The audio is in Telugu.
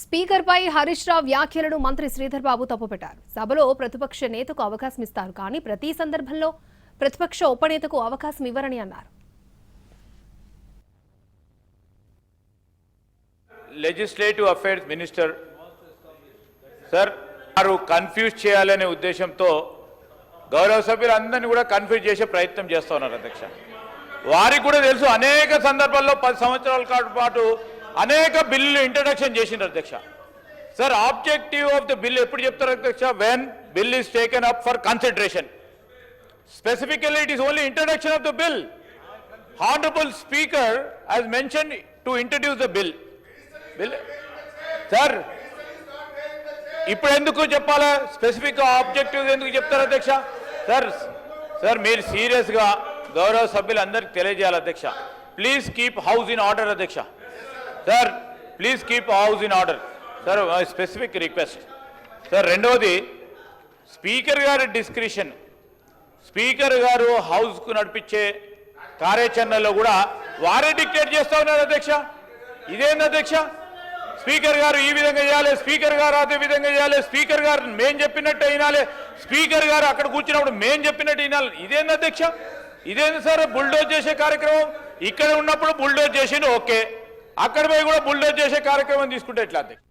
స్పీకర్ పై హరీష్ రావు వ్యాఖ్యలను మంత్రి శ్రీధర్ బాబు తప్పుపెట్టారు. సభలో ప్రతిపక్ష నేతకు అవకాశం ఇస్తారు కానీ ప్రతి సందర్భంలో ప్రతిపక్ష ఉపనేతకు అవకాశం ఇవ్వరని అన్నారు. లెజిస్లేటివ్ అఫైర్స్ మినిస్టర్ సార్ వారు కన్ఫ్యూజ్ చేయాలనే ఉద్దేశంతో గౌరవ సభ్యులందరినీ కూడా కన్ఫ్యూజ్ చేసే ప్రయత్నం చేస్తూ ఉన్నారు అధ్యక్ష. వారికి కూడా తెలుసు అనేక సందర్భాల్లో 10 సంవత్సరాల పాటు అనేక బిల్లులు ఇంట్రడక్షన్ చేసిండ్రు అధ్యక్ష. Sir objective of the bill ఎప్పుడు చెప్తారు అధ్యక్ష? When bill is taken up for consideration. Specifically it is only introduction of the bill. Honourable speaker has mentioned to introduce the bill. Sir ఇప్పుడు ఎందుకు చెప్పాలా? స్పెసిఫిక్ ఆబ్జెక్టివ్ ఎందుకు చెప్తారు అధ్యక్ష? సార్ మీరు సీరియస్గా గౌరవ సభ్యులందరికీ తెలియజేయాలి అధ్యక్ష. Please keep house in order అధ్యక్ష. Sir please keep house in order. Sir specific request. Sir రెండవది స్పీకర్ గారి డిస్క్రిషన్. స్పీకర్ గారు హౌస్కు నడిపించే కార్యాచరణలో కూడా వారే డిక్టేట్ చేస్తూ ఉన్నారు అధ్యక్ష. ఇదేంది అధ్యక్ష? స్పీకర్ గారు ఈ విధంగా చేయాలి, స్పీకర్ గారు అదే విధంగా చేయాలి, స్పీకర్ గారు మేం చెప్పినట్టు వినాలి, స్పీకర్ గారు అక్కడ కూర్చున్నప్పుడు మేం చెప్పినట్టు వినాలి. ఇదేంది అధ్యక్ష? ఇదేంది సార్? బుల్డోజ్ చేసే కార్యక్రమం. ఇక్కడ ఉన్నప్పుడు బుల్డోజ్ చేసిండు ఓకే, అక్కడ పోయి కూడా బుల్డోజ్ చేసే కార్యక్రమం తీసుకుంటే ఎట్లా అధ్యక్ష?